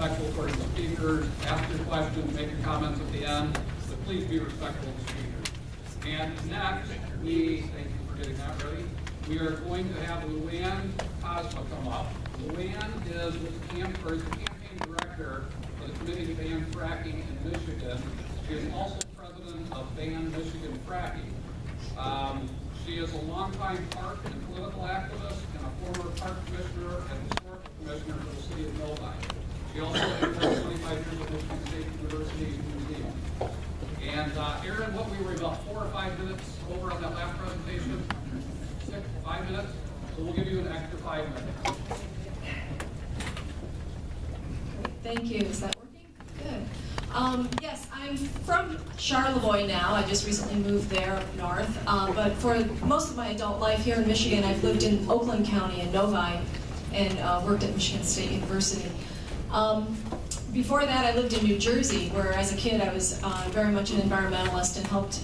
respectful towards the speakers, ask your questions, make your comments at the end, but please be respectful of the speakers. And next, thank you for getting that ready, we are going to have Luann Cosma come up. Luann is the campaign director for the Committee to Ban Fracking in Michigan. She is also president of Ban Michigan Fracking. She is a longtime park and political activist and a former park commissioner and historical commissioner for the city of Novi. She also has 25 years at Michigan State University Museum. And Aaron, what we were about 4 or 5 minutes over on that last presentation? 5 minutes? So we'll give you an extra 5 minutes. Thank you. Is that working? Good. Yes, I'm from Charlevoix now. I just recently moved there up north. But for most of my adult life here in Michigan, I've lived in Oakland County in Novi and worked at Michigan State University. Before that, I lived in New Jersey, where as a kid I was very much an environmentalist and helped,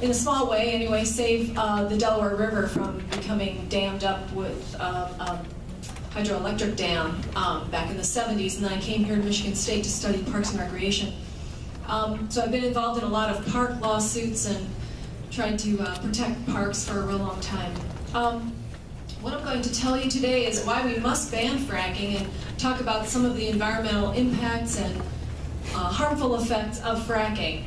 in a small way anyway, save the Delaware River from becoming dammed up with hydroelectric dam back in the 70s, and then I came here to Michigan State to study parks and recreation. So I've been involved in a lot of park lawsuits and tried to protect parks for a real long time. What I'm going to tell you today is why we must ban fracking and talk about some of the environmental impacts and harmful effects of fracking.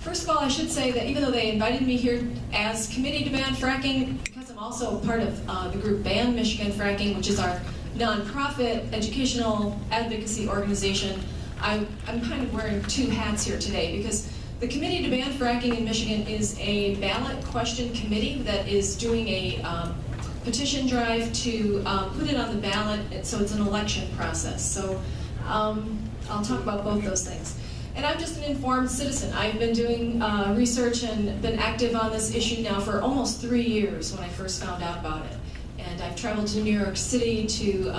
First of all, I should say that even though they invited me here as committee to ban fracking, because I'm also part of the group Ban Michigan Fracking, which is our nonprofit educational advocacy organization, I'm kind of wearing 2 hats here today, because the Committee to Ban Fracking in Michigan is a ballot question committee that is doing a petition drive to put it on the ballot, so it's an election process. So I'll talk about both those things. And I'm just an informed citizen. I've been doing research and been active on this issue now for almost 3 years when I first found out about it. And I've traveled to New York City to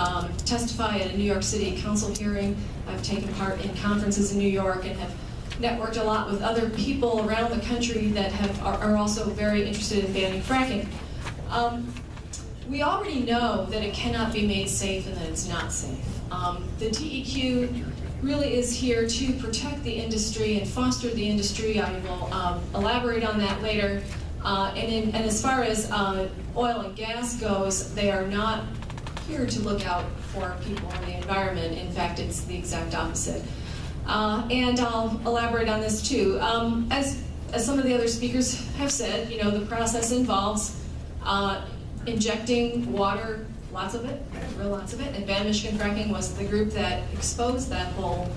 testify at a New York City Council hearing. I've taken part in conferences in New York and have networked a lot with other people around the country that are also very interested in banning fracking. We already know that it cannot be made safe and that it's not safe. The TEQ really is here to protect the industry and foster the industry. I will elaborate on that later. And as far as oil and gas goes, they are not here to look out for people and the environment. In fact, it's the exact opposite. And I'll elaborate on this too. As some of the other speakers have said, you know, the process involves injecting water, lots of it, real lots of it, and Ban Michigan Fracking was the group that exposed that whole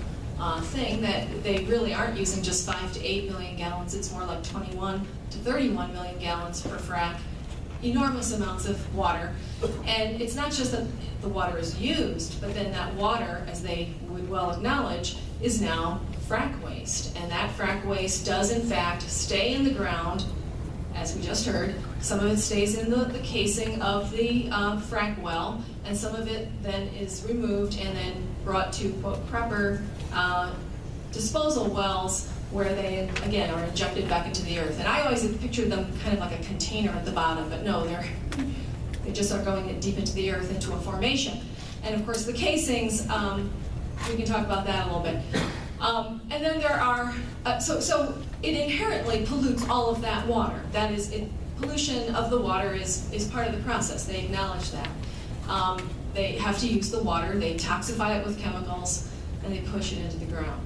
thing, that they really aren't using just 5 to 8 million gallons, it's more like 21 to 31 million gallons per frac, enormous amounts of water. And it's not just that the water is used, but then that water, as they would well acknowledge, is now frac waste. And that frac waste does in fact stay in the ground, as we just heard. Some of it stays in the casing of the frac well, and some of it then is removed and then brought to, quote, proper disposal wells where they, again, are injected back into the earth. And I always had pictured them kind of like a container at the bottom, but no, they just are going deep into the earth, into a formation. And of course the casings, we can talk about that a little bit. And then there are, so it inherently pollutes all of that water. That is, pollution of the water is part of the process. They acknowledge that. They have to use the water, they toxify it with chemicals, and they push it into the ground.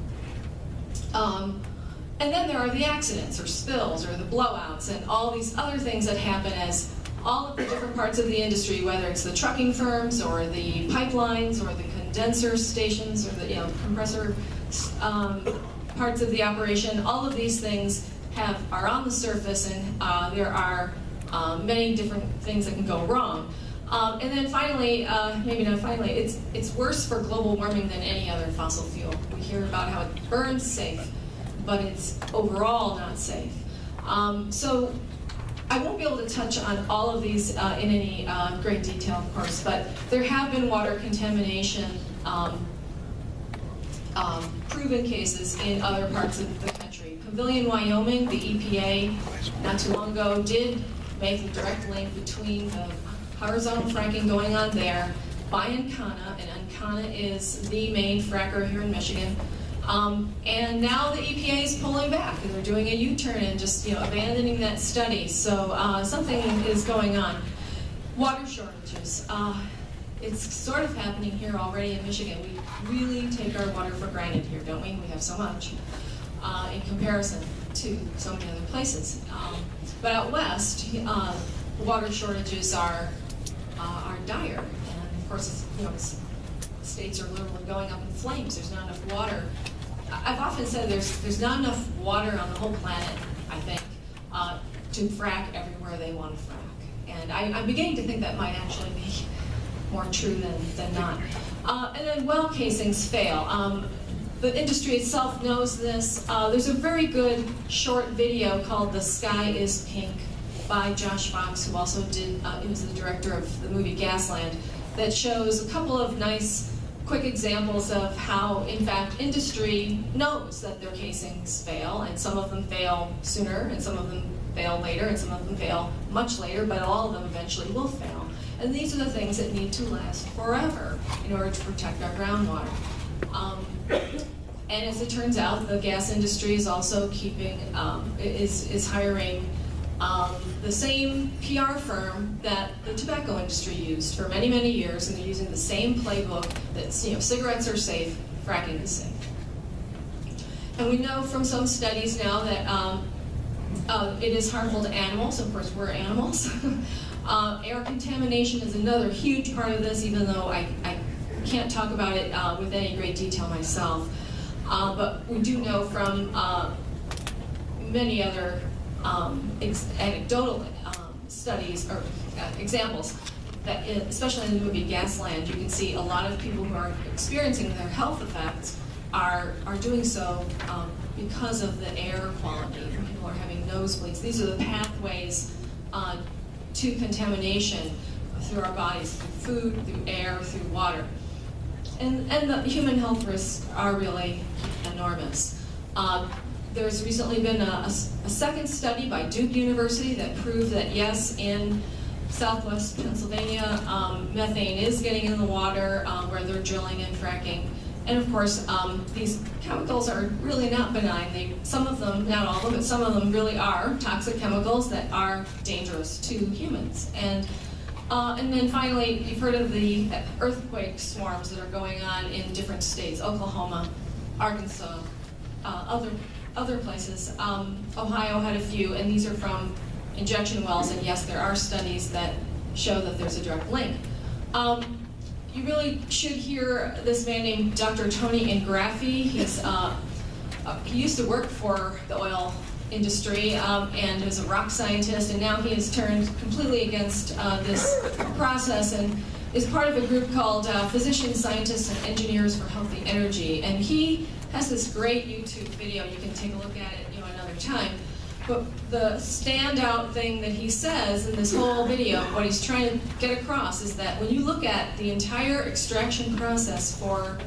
And then there are the accidents or spills or the blowouts and all these other things that happen as all of the different parts of the industry, whether it's the trucking firms or the pipelines or the condenser stations or the compressor parts of the operation, all of these things are on the surface, and there are many different things that can go wrong. And then finally, maybe not finally, it's worse for global warming than any other fossil fuel. We hear about how it burns safe, but it's overall not safe. So I won't be able to touch on all of these in any great detail, of course, but there have been water contamination proven cases in other parts of the country. Pavilion, Wyoming, the EPA, not too long ago, did make a direct link between the horizontal fracking going on there by Encana, and Encana is the main fracker here in Michigan. And now the EPA is pulling back, and they're doing a U-turn and just abandoning that study. So something is going on. Water shortages. It's sort of happening here already in Michigan. We really take our water for granted here, don't we? We have so much in comparison to so many other places. But out west, water shortages are dire, and of course, states are literally going up in flames. There's not enough water. I've often said there's not enough water on the whole planet, I think, to frack everywhere they want to frack. And I'm beginning to think that might actually be more true than not. And then well casings fail. The industry itself knows this. There's a very good short video called "The Sky is Pink" by Josh Fox, who also he was the director of the movie Gasland, that shows a couple of nice, quick examples of how, in fact, industry knows that their casings fail, and some of them fail sooner, and some of them fail later, and some of them fail much later, but all of them eventually will fail. And these are the things that need to last forever in order to protect our groundwater. And as it turns out, the gas industry is also is hiring the same PR firm that the tobacco industry used for many, many years, and they're using the same playbook that cigarettes are safe, fracking is safe. And we know from some studies now that it is harmful to animals. Of course, we're animals. Air contamination is another huge part of this, even though I can't talk about it with any great detail myself. But we do know from many other anecdotal studies or examples that, especially in the movie Gasland, you can see a lot of people who are experiencing their health effects are doing so because of the air quality. People are having nosebleeds. These are the pathways to contamination through our bodies, through food, through air, through water. And the human health risks are really enormous. There's recently been a second study by Duke University that proved that yes, in southwest Pennsylvania, methane is getting in the water where they're drilling and fracking. And of course, these chemicals are really not benign. Some of them, not all of them, but some of them really are toxic chemicals that are dangerous to humans. And then finally, you've heard of the earthquake swarms that are going on in different states, Oklahoma, Arkansas, other places. Ohio had a few, and these are from injection wells, and yes, there are studies that show that there's a direct link. You really should hear this man named Dr. Tony Ingraffi. He used to work for the oil industry and was a rock scientist, and now he has turned completely against this process and is part of a group called Physicians, Scientists, and Engineers for Healthy Energy. And he has this great YouTube video. You can take a look at it another time. But the standout thing that he says in this whole video, what he's trying to get across, is that when you look at the entire extraction process for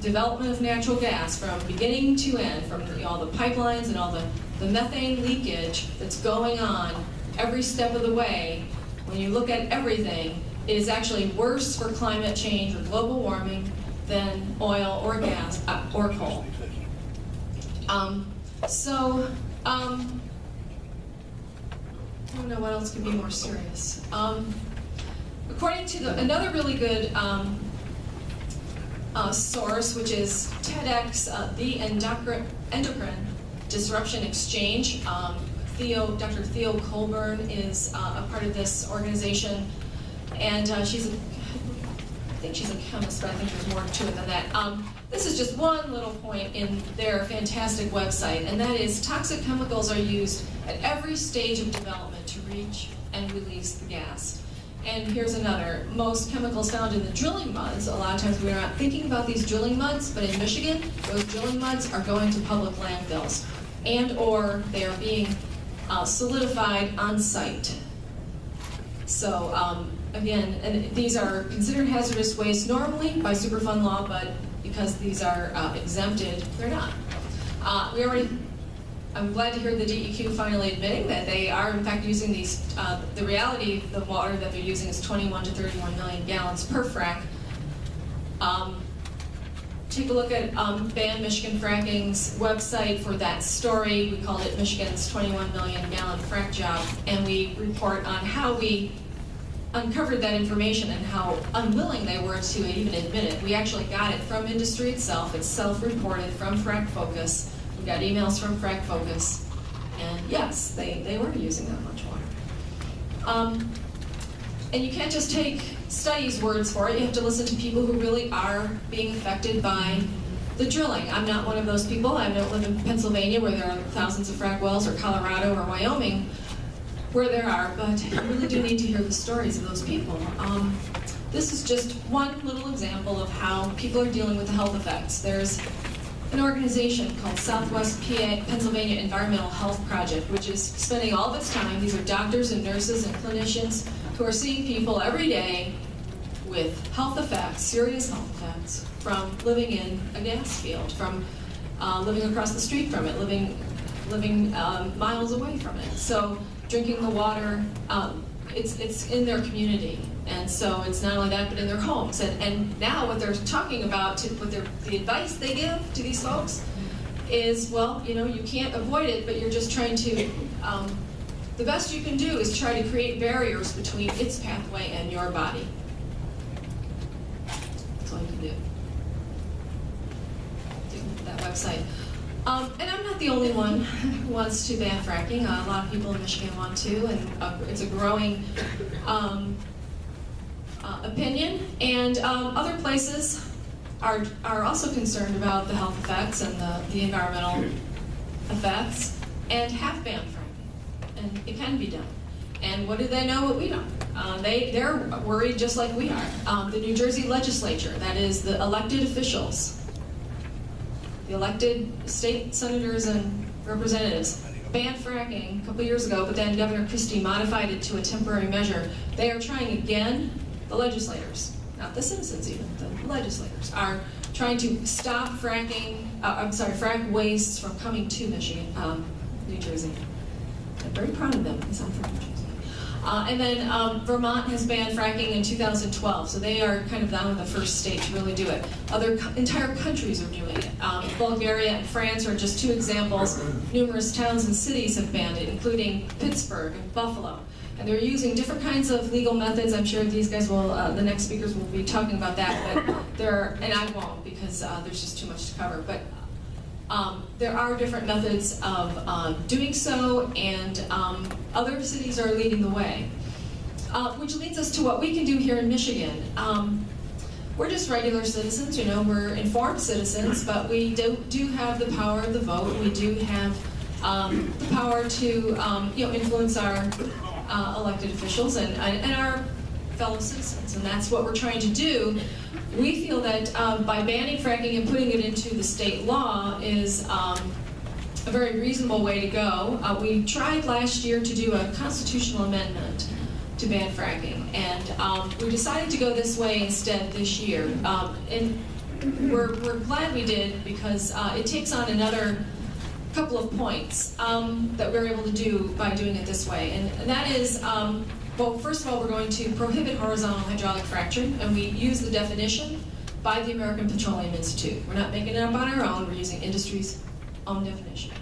development of natural gas from beginning to end, from all the pipelines and all the methane leakage that's going on every step of the way, when you look at everything, it is actually worse for climate change or global warming than oil or gas or coal. I don't know what else could be more serious. According to another really good source, which is TEDx, the Endocrine Disruption Exchange, Dr. Theo Colburn is a part of this organization, and I think she's a chemist, but I think there's more to it than that. This is just one little point in their fantastic website, and that is toxic chemicals are used at every stage of development to reach and release the gas. And here's another. Most chemicals found in the drilling muds, a lot of times we're not thinking about these drilling muds, but in Michigan, those drilling muds are going to public landfills, and or they are being solidified on site. So again, and these are considered hazardous waste normally by Superfund law, but because these are exempted, they're not. We already I'm glad to hear the DEQ finally admitting that they are in fact using these, the reality of the water that they're using is 21 to 31 million gallons per frac. Take a look at Ban Michigan Fracking's website for that story. We called it Michigan's 21 million gallon frack job, and we report on how we uncovered that information and how unwilling they were to even admit it. We actually got it from industry itself. It's self-reported from Frac Focus. We got emails from Frac Focus, and yes, they were using that much water. And you can't just take studies' words for it. You have to listen to people who really are being affected by the drilling. I'm not one of those people. I don't live in Pennsylvania where there are thousands of frac wells, or Colorado or Wyoming where there are, but you really do need to hear the stories of those people. This is just one little example of how people are dealing with the health effects. There's an organization called Southwest Pennsylvania Environmental Health Project, which is spending all of its time, these are doctors and nurses and clinicians who are seeing people every day with health effects, serious health effects, from living in a gas field, from living across the street from it, living miles away from it. So drinking the water, it's in their community. And so it's not only that, but in their homes. And now what they're talking about, the advice they give to these folks is, well, you know, you can't avoid it, but you're just trying to, the best you can do is try to create barriers between its pathway and your body. That's all you can do. That website. And I'm not the only one who wants to ban fracking. A lot of people in Michigan want to, and it's a growing opinion. And other places are also concerned about the health effects and the environmental effects, and have banned fracking. And it can be done. And what do they know what we don't? They're worried just like we are. The New Jersey legislature, that is the elected officials, the elected state senators and representatives, banned fracking a couple years ago, but then Governor Christie modified it to a temporary measure. They are trying again, the legislators, not the citizens even, the legislators, are trying to stop fracking, frac wastes from coming to Michigan, New Jersey. I'm very proud of them because I'm from New Jersey. And then Vermont has banned fracking in 2012, so they are kind of now the first state to really do it. Other entire countries are doing it. Bulgaria and France are just two examples. Numerous towns and cities have banned it, including Pittsburgh and Buffalo. And they're using different kinds of legal methods. I'm sure these guys will, the next speakers will be talking about that, but and I won't because there's just too much to cover. But there are different methods of doing so, and other cities are leading the way. Which leads us to what we can do here in Michigan. We're just regular citizens, you know, we're informed citizens, but we do have the power of the vote. We do have the power to you know, influence our elected officials and our fellow citizens, and that's what we're trying to do. We feel that by banning fracking and putting it into the state law is a very reasonable way to go. We tried last year to do a constitutional amendment to ban fracking, and we decided to go this way instead this year. And we're glad we did, because it takes on another couple of points that we're able to do by doing it this way. And that is, well, first of all, we're going to prohibit horizontal hydraulic fracturing, and we use the definition by the American Petroleum Institute. We're not making it up on our own, we're using industry's own definition.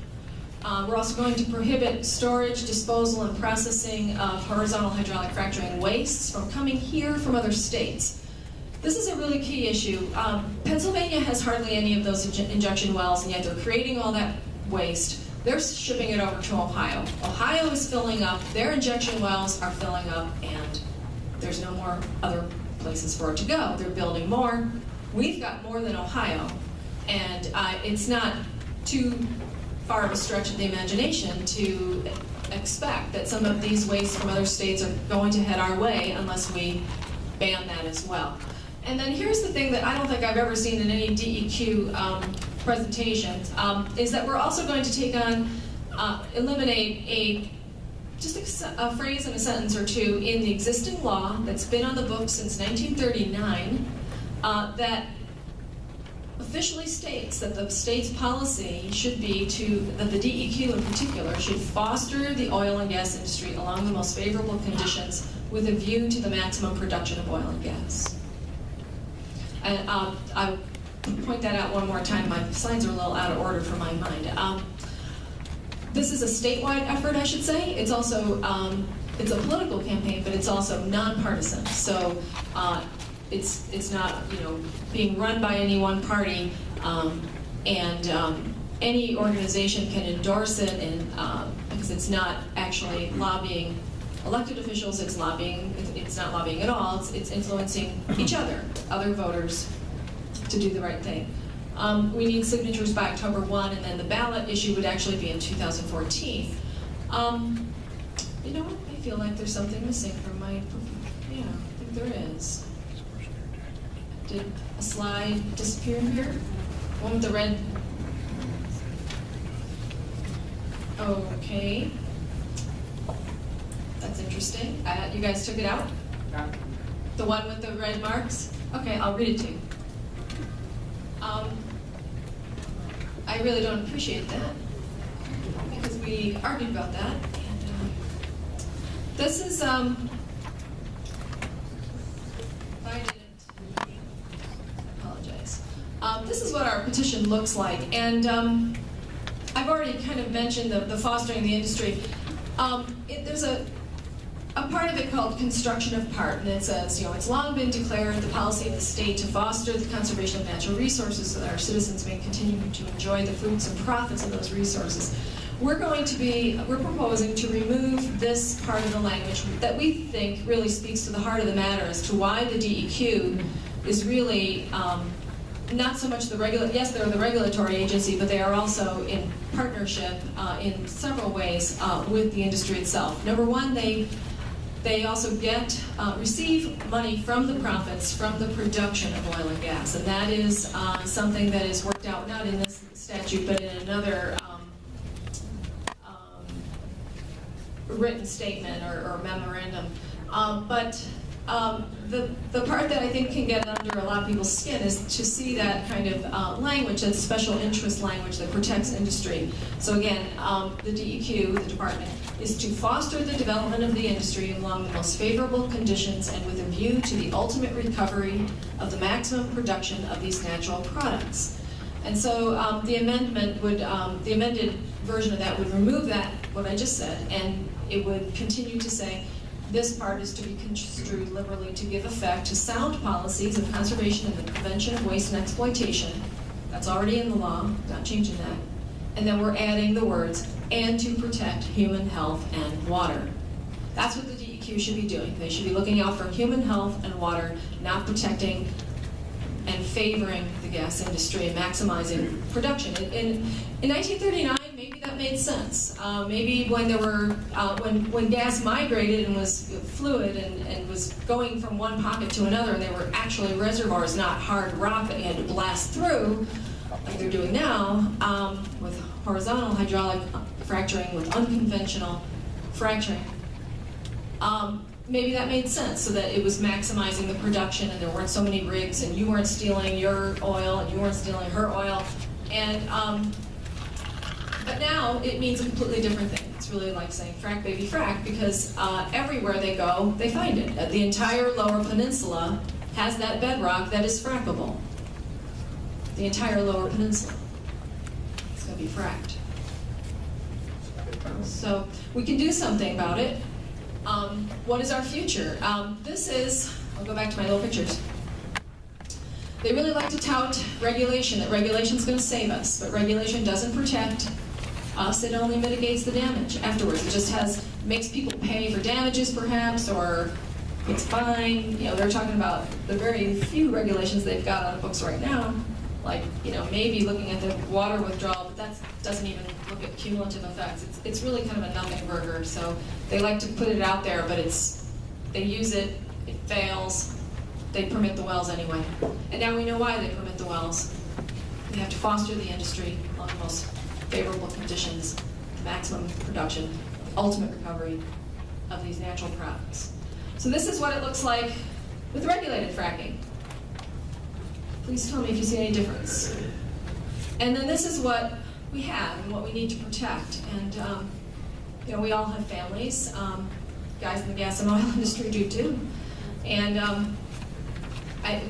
We're also going to prohibit storage, disposal, and processing of horizontal hydraulic fracturing wastes from coming here from other states. This is a really key issue. Pennsylvania has hardly any of those injection wells, and yet they're creating all that waste. They're shipping it over to Ohio. Ohio is filling up, their injection wells are filling up, and there's no more other places for it to go. They're building more. We've got more than Ohio, and it's not too far of a stretch of the imagination to expect that some of these wastes from other states are going to head our way unless we ban that as well. And then here's the thing that I don't think I've ever seen in any DEQ presentations, is that we're also going to take on, eliminate just a phrase and a sentence or two in the existing law that's been on the books since 1939 that officially states that the state's policy should be that the DEQ in particular should foster the oil and gas industry along the most favorable conditions with a view to the maximum production of oil and gas. And I point that out one more time. My slides are a little out of order for my mind. This is a statewide effort, I should say. It's also it's a political campaign, but it's also nonpartisan. So it's not being run by any one party, and any organization can endorse it, and because it's not actually lobbying elected officials, it's not lobbying at all. It's influencing each other voters, to do the right thing. We need signatures by October 1, and then the ballot issue would actually be in 2014. You know what? I feel like there's something missing from my, yeah, I think there is. Did a slide disappear here? One with the red. Okay. That's interesting. You guys took it out? Yeah. The one with the red marks? Okay, I'll read it to you. I really don't appreciate that, because we argued about that. And this is, if I didn't, I apologize. This is what our petition looks like, and I've already kind of mentioned the fostering the industry. There's a part of it called construction of part, and it says, it's long been declared the policy of the state to foster the conservation of natural resources so that our citizens may continue to enjoy the fruits and profits of those resources. We're proposing to remove this part of the language that we think really speaks to the heart of the matter as to why the DEQ is really not so much yes, they're the regulatory agency, but they are also in partnership in several ways with the industry itself. Number one, they also receive money from the profits from the production of oil and gas, and that is something that is worked out not in this statute but in another written statement or memorandum. The part that I think can get under a lot of people's skin is to see that kind of language, that special interest language that protects industry. So again, the DEQ, the department, is to foster the development of the industry along the most favorable conditions and with a view to the ultimate recovery of the maximum production of these natural products. And so the amended version of that would remove that, what I just said, and it would continue to say, this part is to be construed liberally to give effect to sound policies of conservation and the prevention of waste and exploitation. That's already in the law, not changing that. And then we're adding the words, and to protect human health and water. That's what the DEQ should be doing. They should be looking out for human health and water, not protecting and favoring the gas industry and maximizing production. In 1939, maybe that made sense. Maybe when there were, when gas migrated and was fluid and was going from one pocket to another, and there were actually reservoirs, not hard rock that you had to blast through, like they're doing now, with horizontal hydraulic fracturing, with unconventional fracturing. Maybe that made sense, so that it was maximizing the production and there weren't so many rigs and you weren't stealing your oil and you weren't stealing her oil. And but now it means a completely different thing. It's really like saying frack baby frack, because everywhere they go, they find it. The entire Lower Peninsula has that bedrock that is frackable. The entire Lower Peninsula. It's going to be fracked. So we can do something about it. What is our future? I'll go back to my little pictures. They really like to tout regulation, that regulation's going to save us, but regulation doesn't protect us, it only mitigates the damage afterwards. It just makes people pay for damages perhaps, or it's fine. They're talking about the very few regulations they've got on the books right now, like, maybe looking at the water withdrawal, but that doesn't even look at cumulative effects. It's really kind of a nothing burger, so they like to put it out there, but they use it, it fails, they permit the wells anyway. And now we know why they permit the wells. They have to foster the industry on the most favorable conditions, maximum production, ultimate recovery of these natural products. So this is what it looks like with regulated fracking. Please tell me if you see any difference. And then this is what we have and what we need to protect. And you know, we all have families. Guys in the gas and oil industry do too. And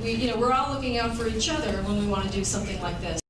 we're all looking out for each other when we want to do something like this.